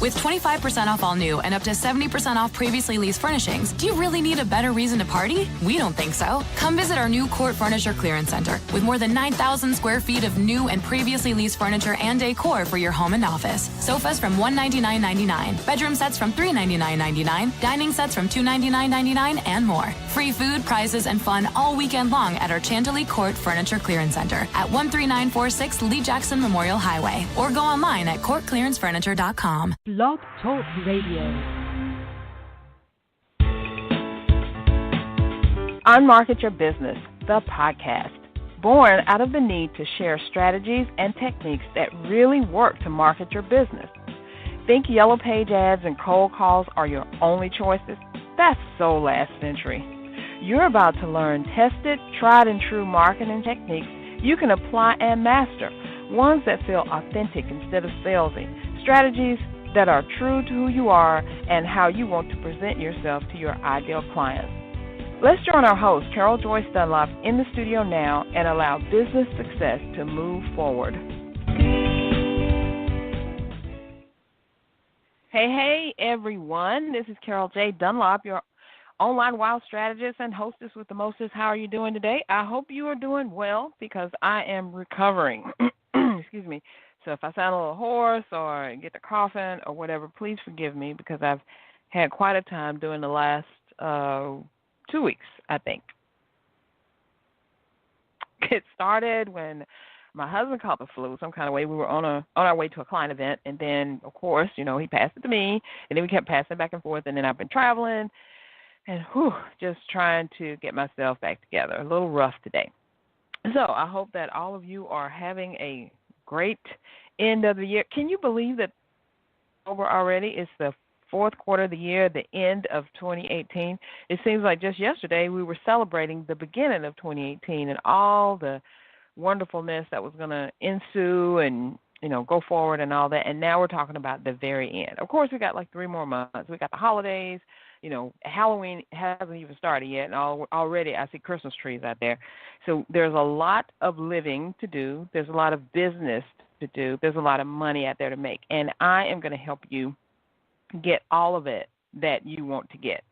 With 25% off all new and up to 70% off previously leased furnishings, do you really need a better reason to party? We don't think so. Come visit our new Cort Furniture Clearance Center with more than 9,000 square feet of new and previously leased furniture and decor for your home and office. Sofas from $199.99, bedroom sets from $399.99, dining sets from $299.99, and more. Free food, prizes, and fun all weekend long at our Chantilly Cort Furniture Clearance Center at 13946 Lee Jackson Memorial Highway, or go online at CortClearanceFurniture.com. Blog Talk Radio. Unmarket Your Business, the podcast. Born out of the need to share strategies and techniques that really work to market your business. Think yellow page ads and cold calls are your only choices? That's so last century. You're about to learn tested, tried and true marketing techniques you can apply and master, ones that feel authentic instead of salesy, strategies that are true to who you are and how you want to present yourself to your ideal clients. Let's join our host, Carol Joyce Dunlop, in the studio now and allow business success to move forward. Hey, everyone. This is Carol J. Dunlop, your online wild strategist and hostess with the mostest. How are you doing today? I hope you are doing well because I am recovering. Excuse me. So if I sound a little hoarse or get the coughing or whatever, please forgive me because I've had quite a time during the last 2 weeks, I think. It started when my husband caught the flu some kind of way. We were on our way to a client event, and then, of course, he passed it to me, and then we kept passing it back and forth, and then I've been traveling and just trying to get myself back together. A little rough today. So I hope that all of you are having a great end of the year. Can you believe that over already? It's the fourth quarter of the year, the end of 2018. It seems like just yesterday we were celebrating the beginning of 2018 and all the wonderfulness that was going to ensue and, go forward and all that. And now we're talking about the very end. Of course, we got like 3 more months. We got the holidays. Halloween hasn't even started yet, and already I see Christmas trees out there. So there's a lot of living to do. There's a lot of business to do. There's a lot of money out there to make. And I am going to help you get all of it that you want to get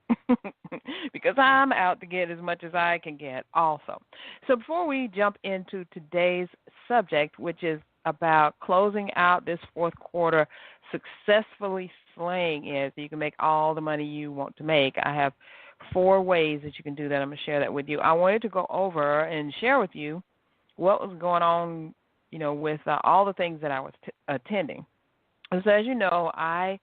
because I'm out to get as much as I can get also. So before we jump into today's subject, which is about closing out this fourth quarter successfully slaying it so you can make all the money you want to make, I have 4 ways that you can do that. I'm going to share that with you. I wanted to go over and share with you what was going on, with all the things that I was attending. And so as you know, I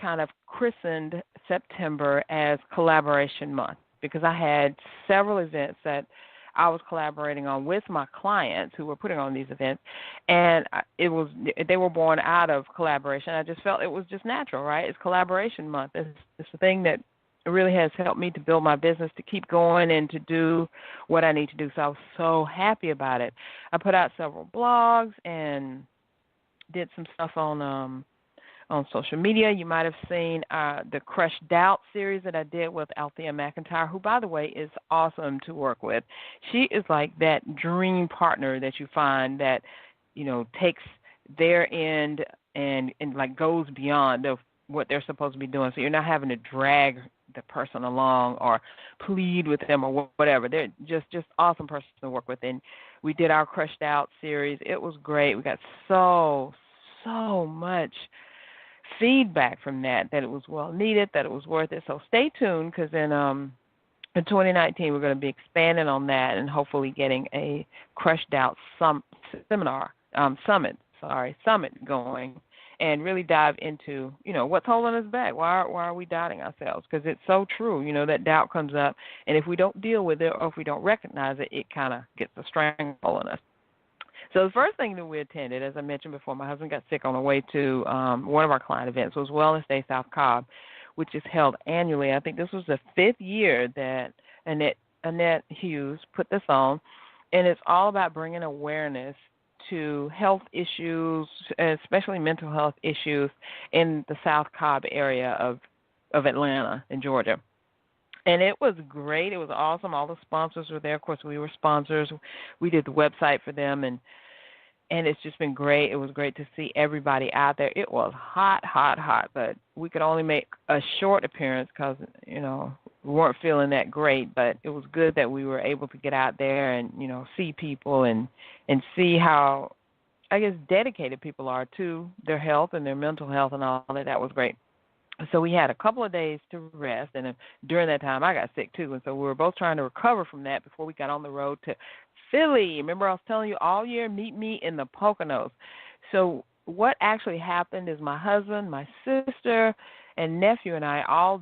kind of christened September as Collaboration Month because I had several events that I was collaborating on with my clients who were putting on these events, and they were born out of collaboration. I just felt it was just natural, right? It's Collaboration Month. It's the thing that really has helped me to build my business, to keep going, and to do what I need to do. So I was so happy about it. I put out several blogs and did some stuff on social media. You might have seen the Crush Doubt series that I did with Althea McIntyre, who, by the way, is awesome to work with. She is like that dream partner that you find that, takes their end and like goes beyond of what they're supposed to be doing. So you're not having to drag the person along or plead with them or whatever. They're just awesome person to work with. And we did our Crush Doubt series. It was great. We got so much feedback from that it was well needed, that it was worth it. So stay tuned because in 2019 we're going to be expanding on that and hopefully getting a Crush Doubt summit going and really dive into what's holding us back. Why are we doubting ourselves? Because it's so true. That doubt comes up, and if we don't deal with it or if we don't recognize it, it kind of gets a stranglehold on us. So the first thing that we attended, as I mentioned before, my husband got sick on the way to one of our client events, was Wellness Day South Cobb, which is held annually. I think this was the 5th year that Annette Hughes put this on, and it's all about bringing awareness to health issues, especially mental health issues in the South Cobb area of Atlanta in Georgia. And it was great. It was awesome. All the sponsors were there. Of course, we were sponsors. We did the website for them, and and it's just been great. It was great to see everybody out there. It was hot, hot, hot, but we could only make a short appearance because, we weren't feeling that great. But it was good that we were able to get out there and, see people and see how, I guess, dedicated people are to their health and their mental health and all that. That was great. So we had a couple of days to rest, and during that time I got sick too, and so we were both trying to recover from that before we got on the road to Philly. Remember I was telling you all year, meet me in the Poconos. So what actually happened is my husband, my sister, and nephew and I all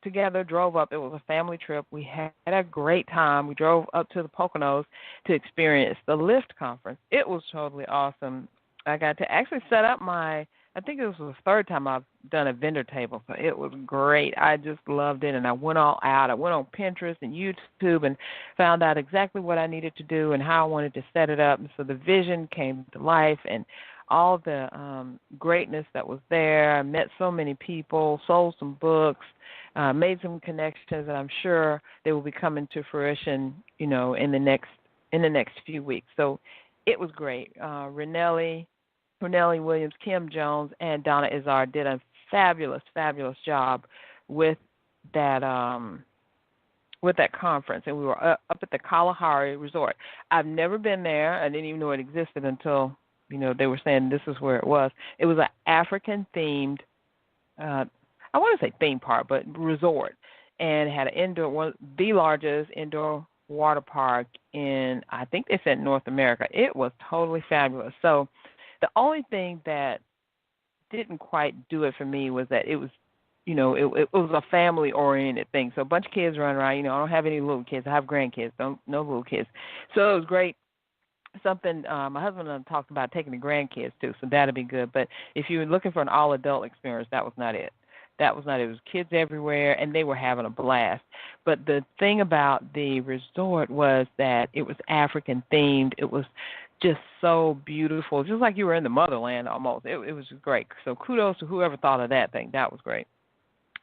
together drove up. It was a family trip. We had a great time. We drove up to the Poconos to experience the Lift conference. It was totally awesome. I got to actually set up I think this was the third time I've done a vendor table, so it was great. I just loved it, and I went all out. I went on Pinterest and YouTube and found out exactly what I needed to do and how I wanted to set it up. And so the vision came to life, and all the greatness that was there. I met so many people, sold some books, made some connections that I'm sure they will be coming to fruition, in the next few weeks. So it was great. Renelli Williams, Kim Jones, and Donna Izzard did a fabulous, fabulous job with that conference, and we were up at the Kalahari Resort. I've never been there. I didn't even know it existed until they were saying this is where it was. It was an African-themed, I want to say theme park, but resort, and it had the largest indoor water park in, I think they said, North America. It was totally fabulous. So the only thing that didn't quite do it for me was that it was, it was a family-oriented thing. So a bunch of kids running around. I don't have any little kids. I have grandkids, no little kids. So it was great. Something my husband and I talked about taking the grandkids too, so that'd be good. But if you were looking for an all-adult experience, that was not it. That was not it. It was kids everywhere, and they were having a blast. But the thing about the resort was that it was African-themed. It was just so beautiful, just like you were in the motherland almost. It was great. So kudos to whoever thought of that thing. That was great.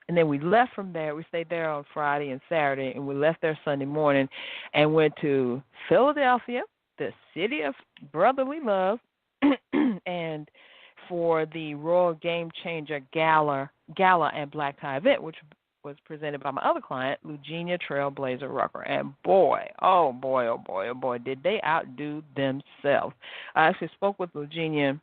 And then we left from there. We stayed there on Friday and Saturday, and we left there Sunday morning and went to Philadelphia, the city of brotherly love, and for the Royal Game Changer Gala and Black Tie event, which was presented by my other client, Lugenia Trailblazer Rucker. And boy, oh boy, did they outdo themselves. I actually spoke with Lugenia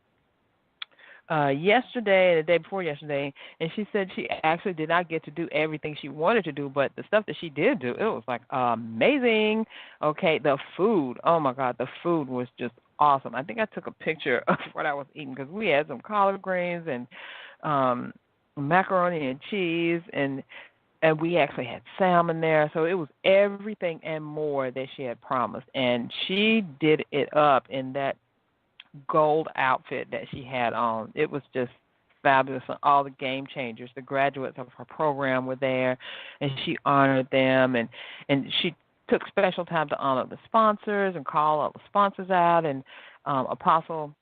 yesterday and the day before yesterday, and she said she actually did not get to do everything she wanted to do, but the stuff that she did do, it was like amazing. Okay, the food, oh my God, the food was just awesome. I think I took a picture of what I was eating because we had some collard greens and macaroni and cheese, and we actually had salmon there. So it was everything and more that she had promised, and she did it up in that gold outfit that she had on. It was just fabulous. All the game changers, the graduates of her program were there, and she honored them, and she took special time to honor the sponsors and call all the sponsors out, and Apostle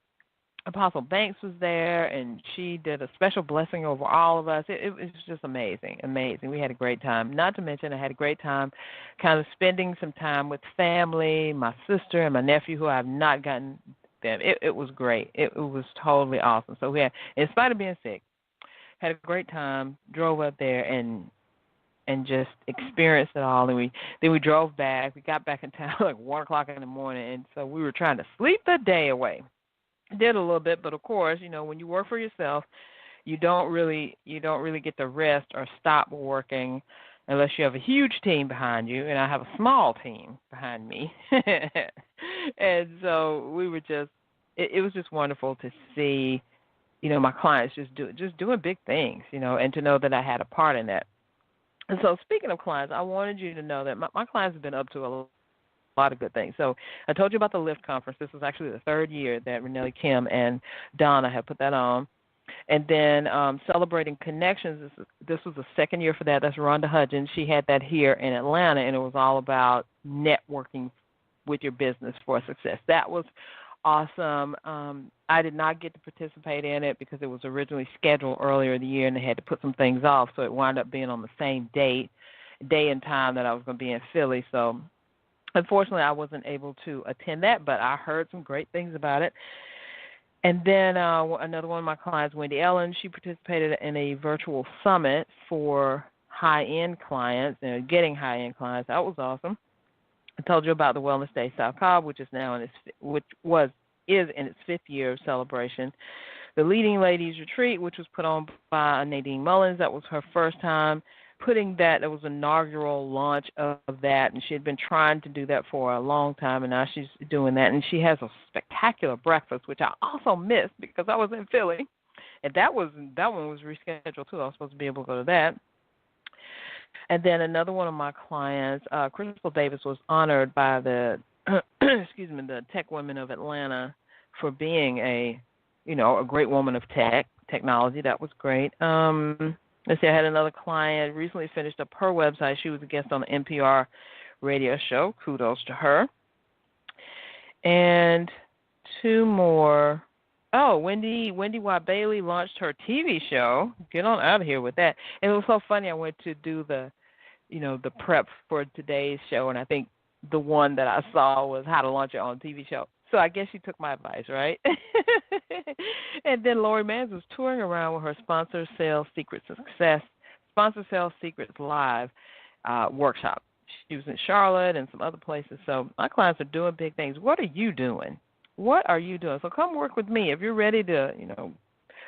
Banks was there, and she did a special blessing over all of us. It was just amazing. We had a great time. Not to mention I had a great time kind of spending some time with family, my sister and my nephew, who I have not gotten them. It was great. It was totally awesome. So we had, in spite of being sick, had a great time, drove up there and just experienced it all. And then we drove back. We got back in town like 1 o'clock in the morning, and so we were trying to sleep the day away. Did a little bit, but of course, when you work for yourself, you don't really get to rest or stop working unless you have a huge team behind you, and I have a small team behind me. And so we were just, it was just wonderful to see, my clients just doing big things, and to know that I had a part in that. And so speaking of clients, I wanted you to know that my clients have been up to a lot of good things. So I told you about the Lift conference. This was actually the third year that Renelli, Kim, and Donna have put that on. And then Celebrating Connections, this was the second year for that. That's Rhonda Hudgens. She had that here in Atlanta, and it was all about networking with your business for success. That was awesome. I did not get to participate in it because it was originally scheduled earlier in the year, and they had to put some things off, so it wound up being on the same day and time that I was going to be in Philly. So unfortunately, I wasn't able to attend that, but I heard some great things about it. And then another one of my clients, Wendy Ellen, she participated in a virtual summit for high-end clients, getting high-end clients. That was awesome. I told you about the Wellness Day South Cobb, which is now in its fifth year of celebration. The Leading Ladies Retreat, which was put on by Nadine Mullins, that was her first time putting that. It was an inaugural launch of that, and she had been trying to do that for a long time, and now she's doing that. And she has a spectacular breakfast, which I also missed because I was in Philly, and that one was rescheduled too. I was supposed to be able to go to that. And then another one of my clients, Crystal Davis, was honored by the the Tech Women of Atlanta for being a great woman of technology. That was great. Let's see, I had another client recently finished up her website. She was a guest on the NPR radio show. Kudos to her. And two more. Oh, Wendy Y. Bailey launched her TV show. Get on out of here with that. And it was so funny. I went to do the prep for today's show, and I think the one that I saw was how to launch your own TV show. So I guess she took my advice, right? And then Lori Mans was touring around with her Sponsor Sales Secrets of Success, Sponsor Sales Secrets Live workshop. She was in Charlotte and some other places. So my clients are doing big things. What are you doing? What are you doing? So come work with me. If you're ready to,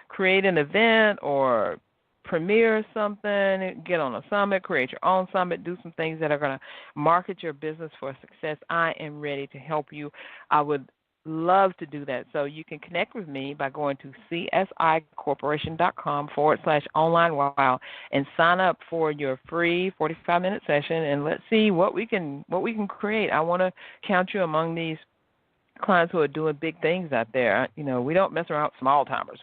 create an event or premiere something, get on a summit, create your own summit, do some things that are going to market your business for success, I am ready to help you. I would love to do that. So you can connect with me by going to csicorporation.com/online and sign up for your free 45-minute session, and let's see what we can create. I want to count you among these clients who are doing big things out there. We don't mess around with small timers.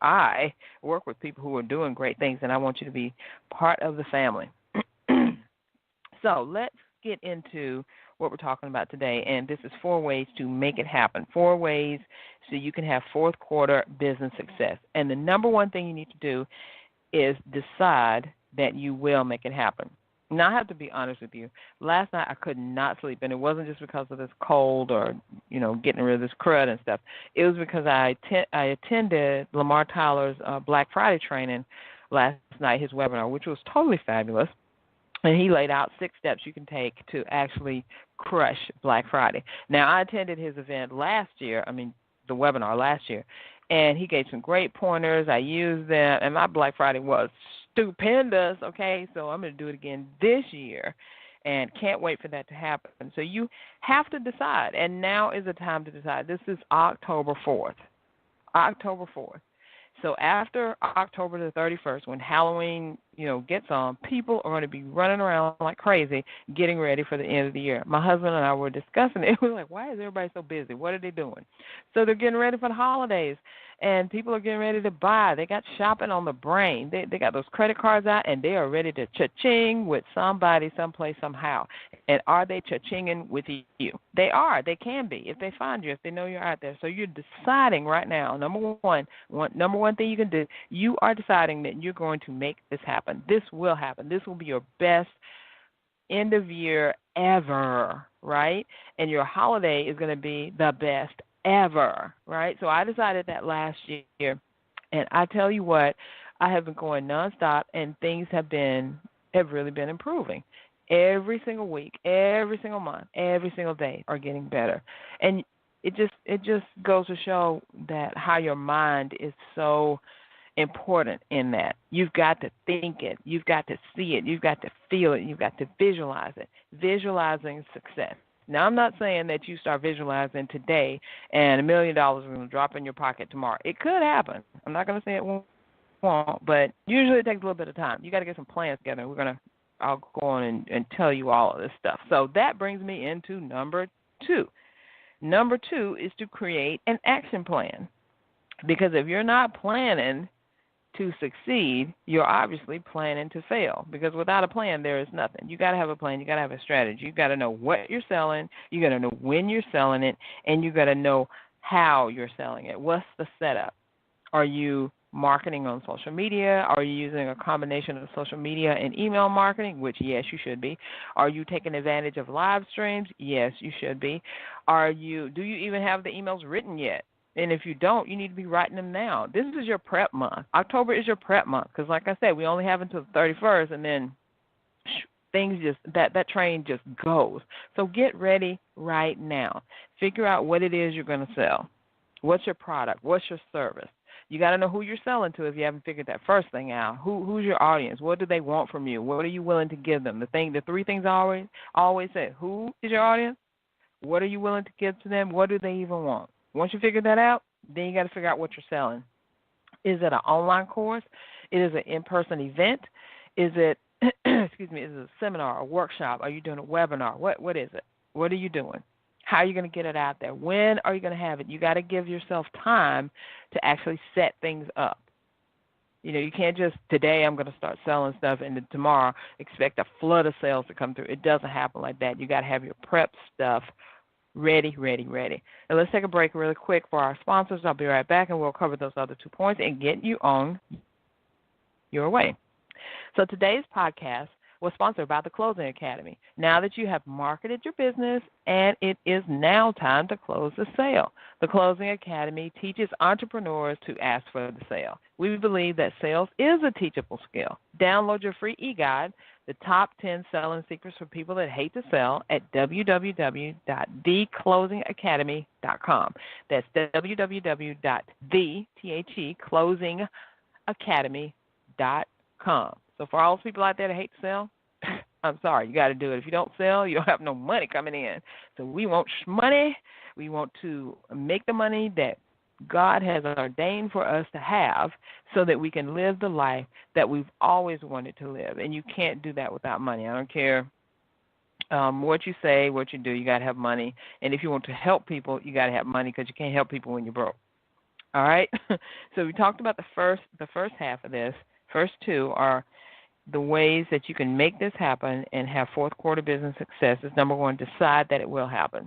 I work with people who are doing great things, and I want you to be part of the family. So let's get into what we're talking about today, and this is 4 ways to make it happen. 4 ways so you can have fourth quarter business success. And the number one thing you need to do is decide that you will make it happen. Now, I have to be honest with you. Last night I could not sleep, and it wasn't just because of this cold or, getting rid of this crud and stuff. It was because I attended Lamar Tyler's Black Friday training last night, his webinar, which was totally fabulous. And he laid out 6 steps you can take to actually crush Black Friday. Now, I attended his event the webinar last year, and he gave some great pointers. I used them, and my Black Friday was stupendous, okay? So I'm going to do it again this year, and can't wait for that to happen. So you have to decide, and now is the time to decide. This is October 4th. So after October the 31st, when Halloween, gets on, people are going to be running around like crazy getting ready for the end of the year. My husband and I were discussing it. We were like, why is everybody so busy? What are they doing? So they're getting ready for the holidays, and people are getting ready to buy. They got shopping on the brain. They got those credit cards out, and they are ready to cha-ching with somebody, someplace, somehow. And are they cha-chinging with you? They are. They can be if they find you, if they know you're out there. So you're deciding right now, number one thing you can do, you are deciding that you're going to make this happen. This will happen. This will be your best end of year ever, right? And your holiday is going to be the best ever, right? So I decided that last year, and I tell you what, I have been going nonstop, and things have really been improving. Every single week, every single month, every single day are getting better. And it just goes to show that how your mind is so important in that. You've got to think it. You've got to see it. You've got to feel it. You've got to visualize it. Visualizing success. Now, I'm not saying that you start visualizing today and $1 million is going to drop in your pocket tomorrow. It could happen. I'm not going to say it won't, but usually it takes a little bit of time. You got to get some plans together. I'll go on and tell you all of this stuff. So that brings me into number 2. Number 2 is to create an action plan. Because if you're not planning to succeed, you're obviously planning to fail, because without a plan, there is nothing. You got to have a plan. You got to have a strategy. You got to know what you're selling. You got to know when you're selling it, and you got to know how you're selling it. What's the setup? Are you marketing on social media? Are you using a combination of social media and email marketing? Which, yes, you should be. Are you taking advantage of live streams? Yes, you should be. Do you even have the emails written yet? And if you don't, you need to be writing them now. This is your prep month. October is your prep month because, like I said, we only have until the 31st, and then things just that train just goes. So get ready right now. Figure out what it is you're going to sell. What's your product? What's your service? You got to know who you're selling to if you haven't figured that first thing out. Who's your audience? What do they want from you? What are you willing to give them? The three things I always say. Who is your audience? What are you willing to give to them? What do they even want? Once you figure that out, then you got to figure out what you're selling. Is it an online course? Is it an in-person event? Is it excuse me, is it a seminar, a workshop? Are you doing a webinar? What is it? What are you doing? How are you going to get it out there? When are you going to have it? You got to give yourself time to actually set things up. You can't just, today I'm going to start selling stuff and then tomorrow expect a flood of sales to come through. It doesn't happen like that. You got to have your prep stuff ready. And let's take a break really quick for our sponsors. I'll be right back and we'll cover those other 2 points and get you on your way. So today's podcast was sponsored by the Closing Academy. Now that you have marketed your business and it is now time to close the sale, the Closing Academy teaches entrepreneurs to ask for the sale. We believe that sales is a teachable skill. Download your free e-guide, The Top 10 Selling Secrets for People That Hate to Sell, at www.theclosingacademy.com. That's www.theclosingacademy.com. So for all those people out there that hate to sell, I'm sorry, you got to do it. If you don't sell, you don't have no money coming in. So we want money. We want to make the money that God has ordained for us to have so that we can live the life that we've always wanted to live. And you can't do that without money. I don't care what you say, what you do, you got to have money. And if you want to help people, you got to have money because you can't help people when you're broke. All right? So we talked about the first half of this. First two are the ways that you can make this happen and have fourth quarter business success. Is number one, decide that it will happen.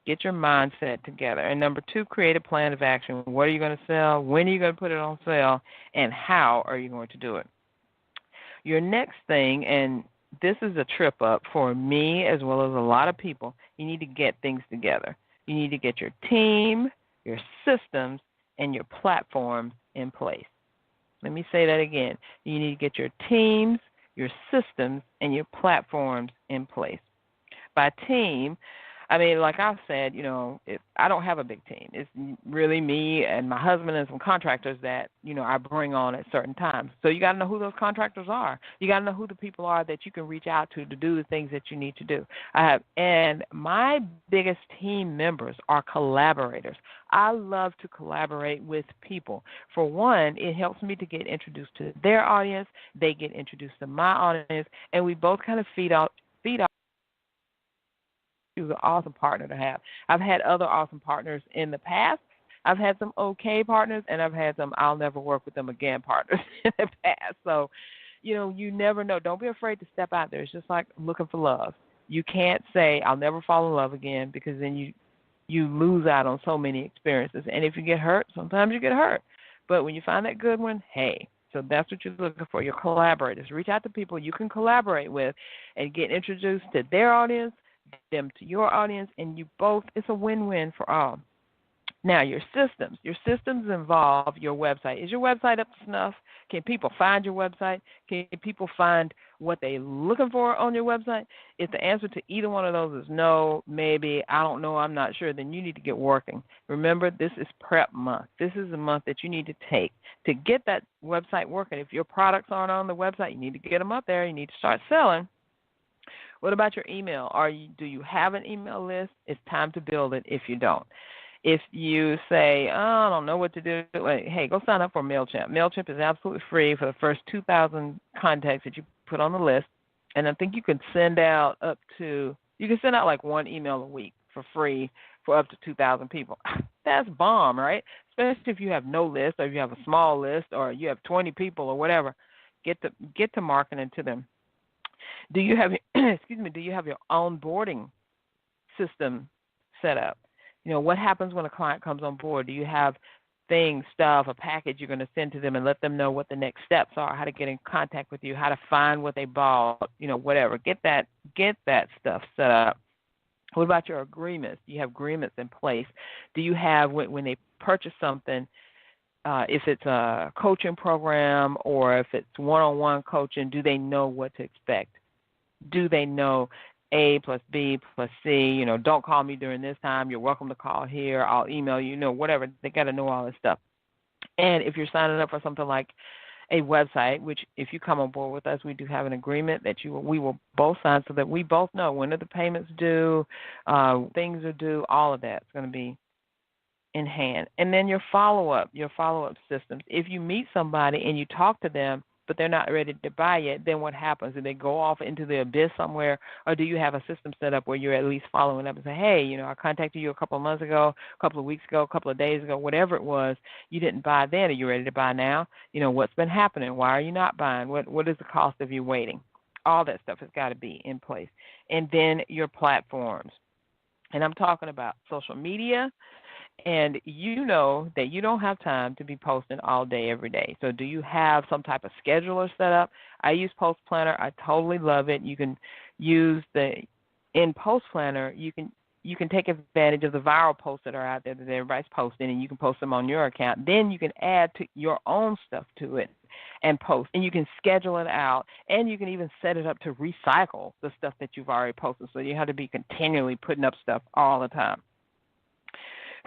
Get your mindset together. And number two, create a plan of action. What are you going to sell? When are you going to put it on sale? And how are you going to do it? Your next thing, and this is a trip up for me as well as a lot of people, you need to get things together. You need to get your team, your systems, and your platforms in place. Let me say that again. You need to get your teams, your systems, and your platforms in place. By team, I mean, like I've said, I don't have a big team. It's really me and my husband and some contractors that, I bring on at certain times. So you got to know who those contractors are. You got to know who the people are that you can reach out to do the things that you need to do. And my biggest team members are collaborators. I love to collaborate with people. For one, it helps me to get introduced to their audience. They get introduced to my audience, and we both kind of feed off. He was an awesome partner to have. I've had other awesome partners in the past. I've had some okay partners, and I've had some I'll never work with them again partners in the past. So, you never know. Don't be afraid to step out there. It's just like looking for love. You can't say I'll never fall in love again because then you lose out on so many experiences. And if you get hurt, sometimes you get hurt. But when you find that good one, hey. So that's what you're looking for, your collaborators. Reach out to people you can collaborate with and get introduced to their audience, them to your audience, and you both, it's a win-win for all. Now, your systems involve your website. Is your website up to snuff? Can people find your website? Can people find what they're looking for on your website? If the answer to either one of those is no, maybe, I don't know, I'm not sure, then you need to get working. Remember, this is prep month. This is a month that you need to take to get that website working. If your products aren't on the website, you need to get them up there. You need to start selling. What about your email? Do you have an email list? It's time to build it if you don't. If you say, I don't know what to do, hey, go sign up for MailChimp. MailChimp is absolutely free for the first 2,000 contacts that you put on the list. And I think you can send out like one email a week for free for up to 2,000 people. That's bomb, right? Especially if you have no list or if you have a small list or you have 20 people or whatever. Get to marketing to them. Do you have your onboarding system set up? What happens when a client comes on board? Do you have a package you're going to send to them and let them know what the next steps are, how to get in contact with you, how to find what they bought, whatever. Get that stuff set up. What about your agreements? Do you have agreements in place? Do you have, when they purchase something, if it's a coaching program or if it's one-on-one coaching, do they know what to expect? Do they know A plus B plus C? Don't call me during this time. You're welcome to call here. I'll email you, whatever. They got to know all this stuff. And if you're signing up for something like a website, which if you come on board with us, we do have an agreement that we will both sign so that we both know when are the payments due, things are due, all of that's going to be in hand. And then your follow-up systems. If you meet somebody and you talk to them, but they're not ready to buy yet, then what happens? Do they go off into the abyss somewhere, or do you have a system set up where you're at least following up and say, hey, I contacted you a couple of months ago, a couple of weeks ago, a couple of days ago, whatever it was, you didn't buy then. Are you ready to buy now? What's been happening? Why are you not buying? What is the cost of you waiting? All that stuff has got to be in place. And then your platforms. And I'm talking about social media. And you know that you don't have time to be posting all day, every day. So do you have some type of scheduler set up? I use Post Planner. I totally love it. You can use in Post Planner, you can take advantage of the viral posts that are out there that everybody's posting, and you can post them on your account. Then you can add to your own stuff to it and post. And you can schedule it out, and you can even set it up to recycle the stuff that you've already posted, so you have to be continually putting up stuff all the time.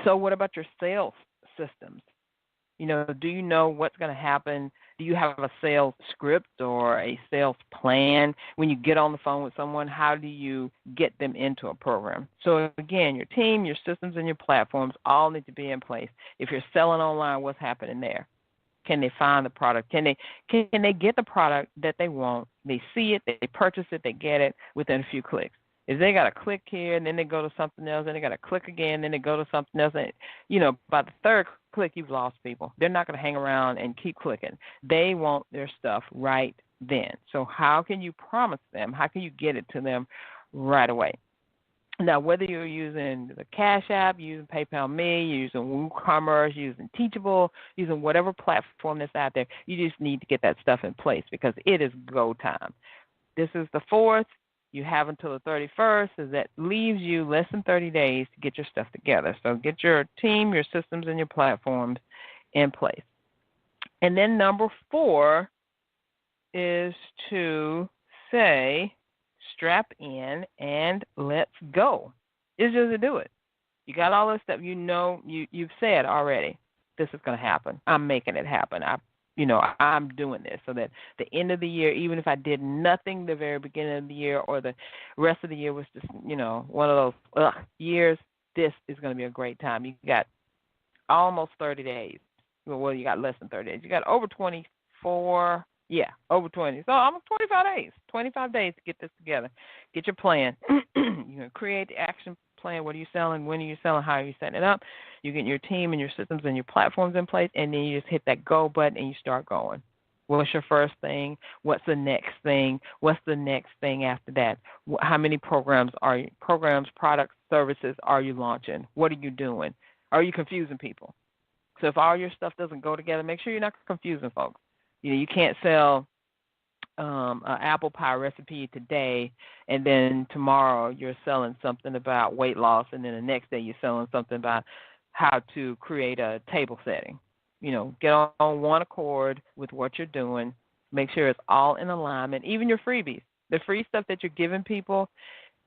So what about your sales systems? Do you know what's going to happen? Do you have a sales script or a sales plan? When you get on the phone with someone, how do you get them into a program? So again, your team, your systems, and your platforms all need to be in place. If you're selling online, what's happening there? Can they find the product? Can they get the product that they want? They see it, they purchase it, they get it within a few clicks. If they got to click here, and then they go to something else, and they got to click again, then they go to something else, and, by the third click, you've lost people. They're not going to hang around and keep clicking. They want their stuff right then. So how can you promise them? How can you get it to them right away? Now, whether you're using the Cash App, using PayPal Me, using WooCommerce, using Teachable, using whatever platform that's out there, you just need to get that stuff in place because it is go time. This is the 4th. You have until the 31st, so that leaves you less than 30 days to get your stuff together. So get your team, your systems, and your platforms in place. And then number 4 is to say, strap in and let's go. It's just to do it. You got all this stuff. You've said already, this is going to happen. I'm making it happen. I'm doing this so that the end of the year, even if I did nothing the very beginning of the year or the rest of the year was just, one of those years, this is going to be a great time. You got almost 30 days. Well, you got less than 30 days. You got over 24, over 20. So almost 25 days. 25 days to get this together. Get your plan. Create the action plan. What are you selling? When are you selling? How are you setting it up? You get your team and your systems and your platforms in place, and then you just hit that go button and you start going. What's your first thing? What's the next thing? What's the next thing after that? How many programs, products, services are you launching? What are you doing? Are you confusing people? So if all your stuff doesn't go together, make sure you're not confusing folks. You can't sell an apple pie recipe today, and then tomorrow you're selling something about weight loss, and then the next day you're selling something about how to create a table setting. Get on one accord with what you're doing. Make sure it's all in alignment. Even your freebies, the free stuff that you're giving people,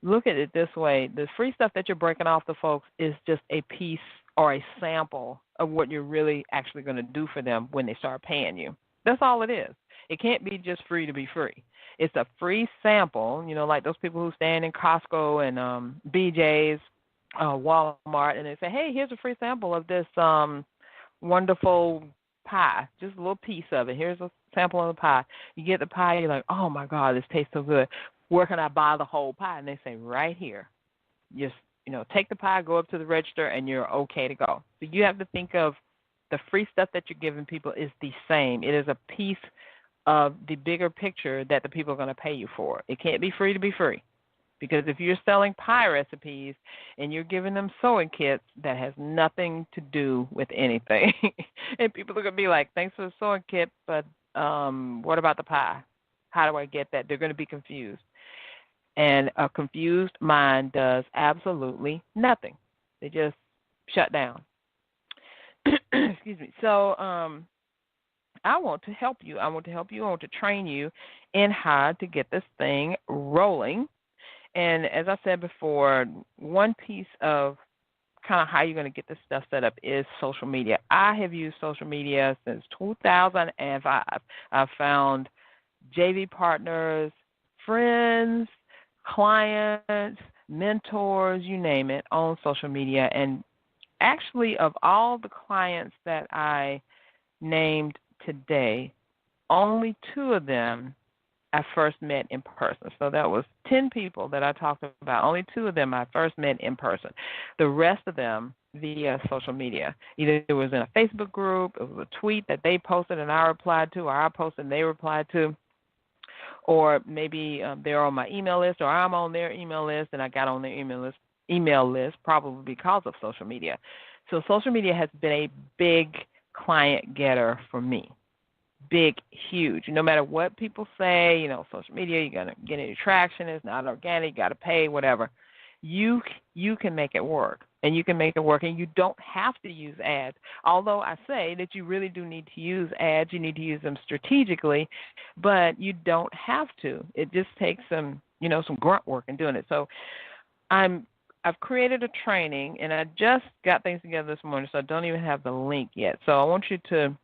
look at it this way. The free stuff that you're breaking off the folks is just a piece or a sample of what you're really actually going to do for them when they start paying you. That's all it is. It can't be just free to be free. It's a free sample, like those people who stand in Costco and BJ's, Walmart, and they say, hey, here's a free sample of this wonderful pie, just a little piece of it. Here's a sample of the pie. You get the pie, you're like, oh, my God, this tastes so good. Where can I buy the whole pie? And they say, right here. Just, take the pie, go up to the register, and you're okay to go. So you have to think of the free stuff that you're giving people is the same. It is a piece of the bigger picture that the people are going to pay you for. It can't be free to be free. Because if you're selling pie recipes and you're giving them sewing kits, that has nothing to do with anything. And people are going to be like, thanks for the sewing kit, but what about the pie? How do I get that? They're going to be confused. And a confused mind does absolutely nothing. They just shut down. Excuse me. So I want to help you. I want to help you. I want to train you in how to get this thing rolling. And as I said before, one piece of kind of how you're going to get this stuff set up is social media. I have used social media since 2005. I've found JV partners, friends, clients, mentors, you name it, on social media. And actually, of all the clients that I named today, only 2 of them I first met in person. So that was 10 people that I talked about. Only 2 of them I first met in person. The rest of them via social media. Either it was in a Facebook group, it was a tweet that they posted and I replied to, or I posted and they replied to, or maybe they're on my email list, or I'm on their email list and I got on their email list probably because of social media. So social media has been a big client getter for me. Big, huge. No matter what people say, social media, you're going to get any traction. It's not organic. You got to pay, whatever. You can make it work, and you can make it work, and you don't have to use ads. Although I say that you really do need to use ads. You need to use them strategically, but you don't have to. It just takes some grunt work in doing it. So I've created a training, and I just got things together this morning, so I don't even have the link yet. So I want you to,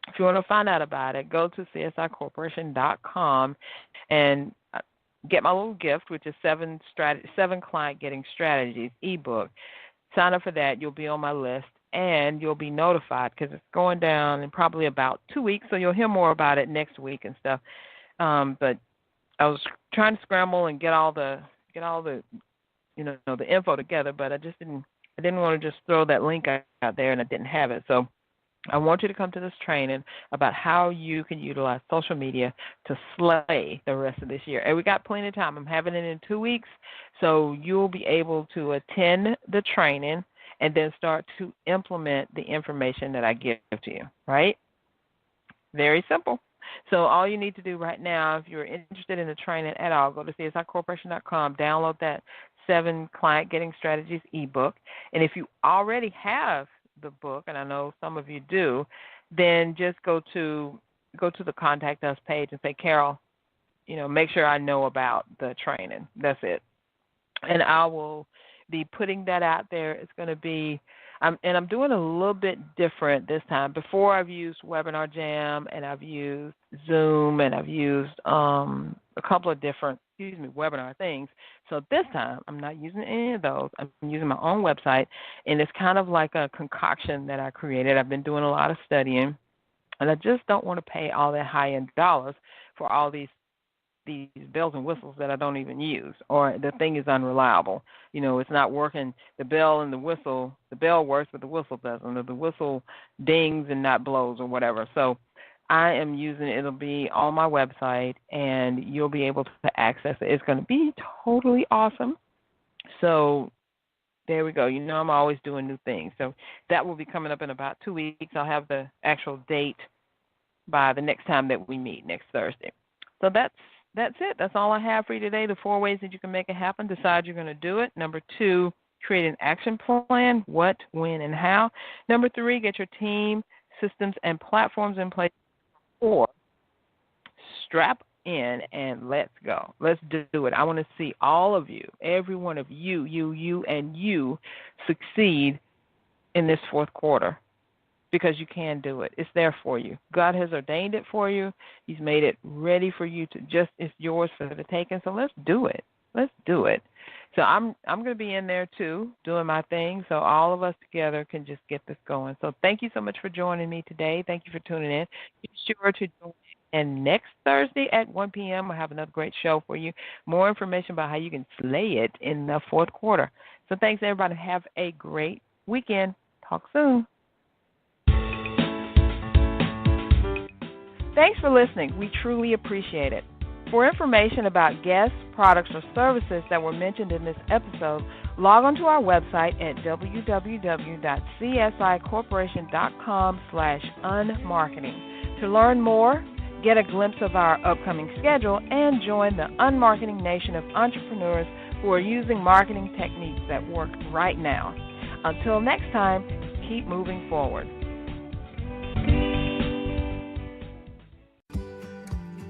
if you want to find out about it, go to CSIcorporation.com and get my little gift, which is 7 Client Getting Strategies ebook. Sign up for that. You'll be on my list, and you'll be notified because it's going down in probably about 2 weeks, so you'll hear more about it next week and stuff. But I was trying to scramble and get all the the info together, but I didn't want to just throw that link out there, and I didn't have it. So I want you to come to this training about how you can utilize social media to slay the rest of this year. And we got plenty of time. I'm having it in 2 weeks, so you'll be able to attend the training and then start to implement the information that I give to you, right? Very simple. So all you need to do right now, if you're interested in the training at all, go to CSIcorporation.com, download that 7 Client Getting Strategies ebook. And if you already have the book, and I know some of you do, then just go to the Contact Us page and say, Carol, make sure I know about the training. That's it. And I will be putting that out there. It's going to be, I'm doing a little bit different this time. Before I've used Webinar Jam, and I've used Zoom, and I've used a couple of different, webinar things. So this time, I'm not using any of those. I'm using my own website, and it's kind of like a concoction that I created. I've been doing a lot of studying, and I just don't want to pay all that high-end dollars for all these bells and whistles that I don't even use, or the thing is unreliable. It's not working. The bell and the whistle, the bell works, but the whistle doesn't, or the whistle dings and not blows or whatever. So I am using it. It'll be on my website, and you'll be able to access it. It's going to be totally awesome. So there we go. I'm always doing new things. So that will be coming up in about 2 weeks. I'll have the actual date by the next time that we meet, next Thursday. So that's it. That's all I have for you today. The 4 ways that you can make it happen. Decide you're going to do it. Number 2, create an action plan. What, when, and how. Number 3, get your team, systems, and platforms in place. 4, strap in and let's go. Let's do it. I want to see all of you, every one of you, and you succeed in this 4th quarter, because you can do it. It's there for you. God has ordained it for you. He's made it ready for you to it's yours for the taking. So let's do it. Let's do it. So I'm going to be in there too, doing my thing, so all of us together can just get this going. So thank you so much for joining me today. Thank you for tuning in. Be sure to join in next Thursday at 1 p.m. I'll have another great show for you. More information about how you can slay it in the 4th quarter. So thanks, everybody. Have a great weekend. Talk soon. Thanks for listening. We truly appreciate it. For information about guests, products, or services that were mentioned in this episode, log on to our website at www.csicorporation.com/unmarketing. To learn more, Get a glimpse of our upcoming schedule and join the unmarketing nation of entrepreneurs who are using marketing techniques that work right now. Until next time, keep moving forward.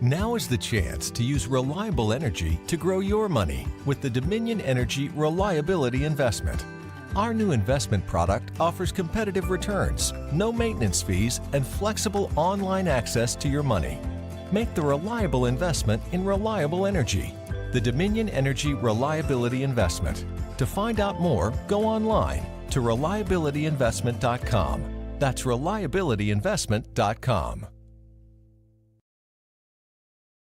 Now is the chance to use reliable energy to grow your money with the Dominion Energy Reliability Investment. Our new investment product offers competitive returns, no maintenance fees, and flexible online access to your money. Make the reliable investment in reliable energy. The Dominion Energy Reliability Investment. To find out more, go online to reliabilityinvestment.com. That's reliabilityinvestment.com.